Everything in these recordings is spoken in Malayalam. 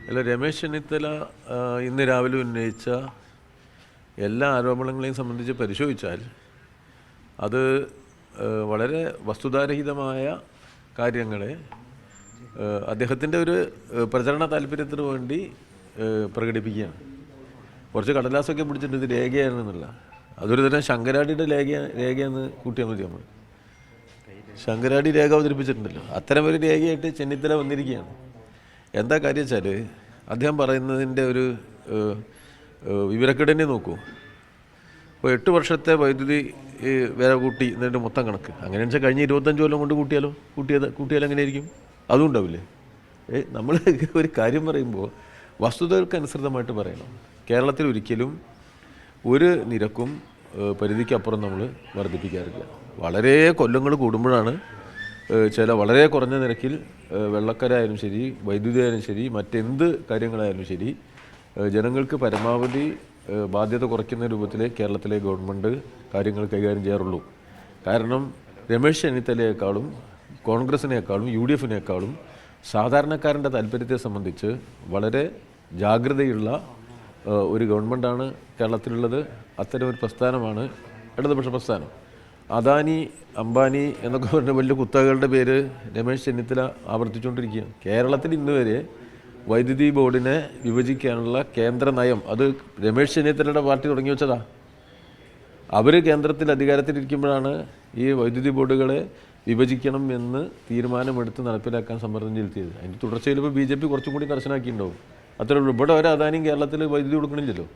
അല്ല, രമേശ് ചെന്നിത്തല ഇന്ന് രാവിലെ ഉന്നയിച്ച എല്ലാ ആരോപണങ്ങളെയും സംബന്ധിച്ച് പരിശോധിച്ചാൽ അത് വളരെ വസ്തുതാരഹിതമായ കാര്യങ്ങളെ അദ്ദേഹത്തിൻ്റെ ഒരു പ്രചരണ താല്പര്യത്തിന് വേണ്ടി പ്രകടിപ്പിക്കുകയാണ്. കുറച്ച് കടലാസൊക്കെ പിടിച്ചിട്ട് ഇത് രേഖയാണെന്നുള്ള, അതൊരു തരം ശങ്കരാടിയുടെ രേഖയെന്ന് കൂട്ടിയാൽ മതി. നമ്മൾ ശങ്കരാടി രേഖ അവതരിപ്പിച്ചിട്ടുണ്ടല്ലോ, അത്തരം ഒരു രേഖയായിട്ട് ചെന്നിത്തല വന്നിരിക്കുകയാണ്. എന്താ കാര്യം വെച്ചാൽ അദ്ദേഹം പറയുന്നതിൻ്റെ ഒരു വിവരക്കെടനെ നോക്കൂ. ഇപ്പോൾ 8 വർഷത്തെ വൈദ്യുതി വില കൂട്ടി എന്നതിൻ്റെ മൊത്തം കണക്ക് അങ്ങനെയാണെന്ന് വെച്ചാൽ കഴിഞ്ഞ 25 കൊല്ലം കൊണ്ട് കൂട്ടിയാൽ എങ്ങനെയായിരിക്കും? അതും ഉണ്ടാവില്ലേ? നമ്മൾ ഒരു കാര്യം പറയുമ്പോൾ വസ്തുതകൾക്കനുസൃതമായിട്ട് പറയണം. കേരളത്തിൽ ഒരിക്കലും ഒരു നിരക്കും പരിധിക്കപ്പുറം നമ്മൾ വർദ്ധിപ്പിക്കാറില്ല. വളരെ കൊല്ലങ്ങൾ കൂടുമ്പോഴാണ് ചില വളരെ കുറഞ്ഞ നിരക്കിൽ വെള്ളക്കരായാലും ശരി, വൈദ്യുതി ആയാലും ശരി, മറ്റെന്ത് കാര്യങ്ങളായാലും ശരി, ജനങ്ങൾക്ക് പരമാവധി ബാധ്യത കുറയ്ക്കുന്ന രൂപത്തിൽ കേരളത്തിലെ ഗവൺമെൻറ് കാര്യങ്ങൾ കൈകാര്യം ചെയ്യാറുള്ളൂ. കാരണം രമേശ് ചെന്നിത്തലയെക്കാളും കോൺഗ്രസിനേക്കാളും UDF-നേക്കാളും സാധാരണക്കാരൻ്റെ താല്പര്യത്തെ സംബന്ധിച്ച് വളരെ ജാഗ്രതയുള്ള ഒരു ഗവൺമെൻറ്റാണ് കേരളത്തിലുള്ളത്. അത്തരം ഒരു പ്രസ്ഥാനമാണ് ഇടതുപക്ഷ പ്രസ്ഥാനം. അദാനി, അംബാനി എന്നൊക്കെ പറഞ്ഞ വലിയ കുത്തകകളുടെ പേര് രമേശ് ചെന്നിത്തല ആവർത്തിച്ചുകൊണ്ടിരിക്കുകയാണ്. കേരളത്തിൽ ഇന്ന് വരെ വൈദ്യുതി ബോർഡിനെ വിഭജിക്കാനുള്ള കേന്ദ്ര നയം അത് രമേശ് ചെന്നിത്തലയുടെ പാർട്ടി തുടങ്ങി വെച്ചതാ. അവർ കേന്ദ്രത്തിൽ അധികാരത്തിലിരിക്കുമ്പോഴാണ് ഈ വൈദ്യുതി ബോർഡുകളെ വിഭജിക്കണം എന്ന് തീരുമാനമെടുത്ത് നടപ്പിലാക്കാൻ സമ്മർദ്ദം ചെലുത്തിയത്. അതിൻ്റെ തുടർച്ചയിൽ ഇപ്പോൾ BJP കുറച്ചും കൂടി കർശനാക്കിയിട്ടുണ്ടാവും. അത്രേ ഉള്ളൂ. ഇവിടെ ഒരു അദാനിയും കേരളത്തിൽ വൈദ്യുതി കൊടുക്കണില്ലല്ലോ.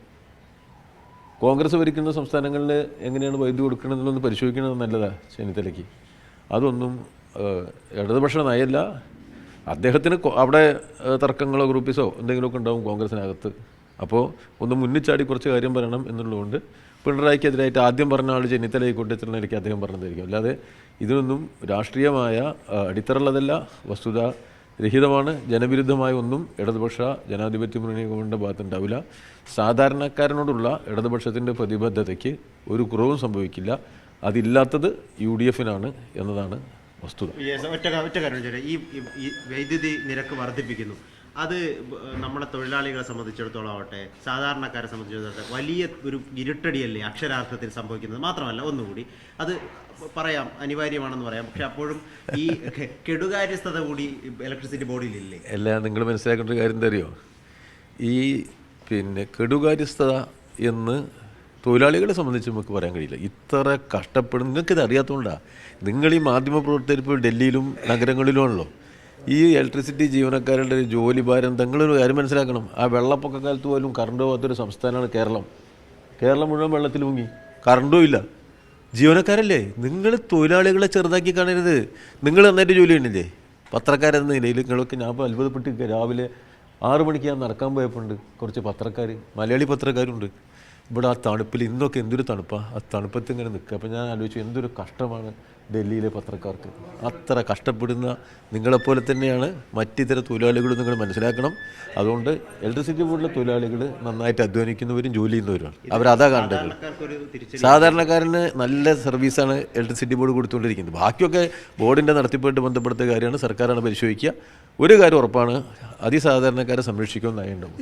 കോൺഗ്രസ് ഭരിക്കുന്ന സംസ്ഥാനങ്ങളിൽ എങ്ങനെയാണ് വൈദ്യുതി കൊടുക്കണമെന്നൊന്ന് പരിശോധിക്കണത് നല്ലതാണ് ചെന്നിത്തലയ്ക്ക്. അതൊന്നും ഇടതുപക്ഷ നയമല്ല. അദ്ദേഹത്തിന് അവിടെ തർക്കങ്ങളോ ഗ്രൂപ്പീസോ എന്തെങ്കിലുമൊക്കെ ഉണ്ടാവും കോൺഗ്രസിനകത്ത്. അപ്പോൾ ഒന്ന് മുന്നിച്ചാടി കുറച്ച് കാര്യം പറയണം എന്നുള്ളതുകൊണ്ട് പിണറായിക്കെതിരായിട്ട് ആദ്യം പറഞ്ഞ ആൾ ചെന്നിത്തലയെ നിലയ്ക്ക് അദ്ദേഹം പറഞ്ഞതായിരിക്കും. അല്ലാതെ ഇതിനൊന്നും രാഷ്ട്രീയമായ അടിത്തറുള്ളതല്ല, വസ്തുത രഹിതമാണ്. ജനവിരുദ്ധമായ ഒന്നും ഇടതുപക്ഷ ജനാധിപത്യ മുന്നണി ഗവൺമെൻറ്റിൻ്റെ ഭാഗത്തുണ്ടാവില്ല. സാധാരണക്കാരനോടുള്ള ഇടതുപക്ഷത്തിൻ്റെ പ്രതിബദ്ധതയ്ക്ക് ഒരു കുറവും സംഭവിക്കില്ല. അതില്ലാത്തത് UDF-നാണ് എന്നതാണ് വസ്തുത. ഒറ്റ കാര്യം ചോദിച്ചാൽ ഈ വൈദ്യുതി നിരക്ക് വർദ്ധിപ്പിക്കുന്നു, അത് നമ്മളെ തൊഴിലാളികളെ സംബന്ധിച്ചിടത്തോളം ആവട്ടെ, സാധാരണക്കാരെ സംബന്ധിച്ചിടത്തോളം വലിയ ഒരു ഇരുട്ടടിയല്ലേ അക്ഷരാർത്ഥത്തിൽ സംഭവിക്കുന്നത്. മാത്രമല്ല ഒന്നുകൂടി അത് പറയാം, അനിവാര്യമാണെന്ന് പറയാം. പക്ഷെ അപ്പോഴും ഈ കെടുകാര്യസ്ഥത കൂടി ഇലക്ട്രിസിറ്റി ബോർഡിലില്ലേ? എല്ലാം നിങ്ങൾ മനസ്സിലാക്കേണ്ട ഒരു കാര്യം എന്താ അറിയോ? ഈ കെടുകാര്യസ്ഥത എന്ന് തൊഴിലാളികളെ സംബന്ധിച്ച് നമുക്ക് പറയാൻ കഴിയില്ല. ഇത്ര കഷ്ടപ്പെടും നിങ്ങൾക്കിത് അറിയാത്തതുകൊണ്ടാണ്. നിങ്ങൾ ഈ മാധ്യമപ്രവർത്തകർ ഇപ്പോൾ ഡൽഹിയിലും നഗരങ്ങളിലുമാണല്ലോ. ഈ ഇലക്ട്രിസിറ്റി ജീവനക്കാരുടെ ജോലി ഭാരം തങ്ങളൊരു കാര്യം മനസ്സിലാക്കണം. ആ വെള്ളപ്പൊക്ക കാലത്ത് പോലും കറണ്ട് പോകാത്തൊരു സംസ്ഥാനമാണ് കേരളം. കേരളം മുഴുവൻ വെള്ളത്തിൽ മുങ്ങി, കറണ്ടും ഇല്ല. ജീവനക്കാരല്ലേ? നിങ്ങൾ തൊഴിലാളികളെ ചെറുതാക്കി കാണരുത്. നിങ്ങൾ നന്നായിട്ട് ജോലി ചെയ്യണില്ലേ? പത്രക്കാരെന്ന നിലയിൽ നിങ്ങളൊക്കെ ഞാൻ ഇപ്പോൾ അത്ഭുതപ്പെട്ടിരിക്കുക. രാവിലെ 6 മണിക്ക് ഞാൻ നടക്കാൻ പോയപ്പോണ്ട് കുറച്ച് പത്രക്കാർ, മലയാളി പത്രക്കാരുണ്ട്. ഇവിടെ ആ തണുപ്പിൽ ഇന്നൊക്കെ എന്തൊരു തണുപ്പാണ്, ആ തണുപ്പത്ത് ഇങ്ങനെ നിൽക്കുക. അപ്പോൾ ഞാൻ ആലോചിച്ചു എന്തൊരു കഷ്ടമാണ് ഡൽഹിയിലെ പത്രക്കാർക്ക്. അത്ര കഷ്ടപ്പെടുന്ന നിങ്ങളെപ്പോലെ തന്നെയാണ് മറ്റിതര തൊഴിലാളികൾ, നിങ്ങൾ മനസ്സിലാക്കണം. അതുകൊണ്ട് ഇലക്ട്രിസിറ്റി ബോർഡിലെ തൊഴിലാളികൾ നന്നായിട്ട് അധ്വാനിക്കുന്നവരും ജോലി ചെയ്യുന്നവരുമാണ്. അവരതാ കണ്ടത്. സാധാരണക്കാരന് നല്ല സർവീസാണ് ഇലക്ട്രിസിറ്റി ബോർഡ് കൊടുത്തുകൊണ്ടിരിക്കുന്നത്. ബാക്കിയൊക്കെ ബോർഡിൻ്റെ നടത്തിപ്പായിട്ട് ബന്ധപ്പെടുത്ത കാര്യമാണ്, സർക്കാരാണ് പരിശോധിക്കുക. ഒരു കാര്യം ഉറപ്പാണ്, അതിസാധാരണക്കാരെ സംരക്ഷിക്കുമെന്ന് നയമുണ്ടാവും.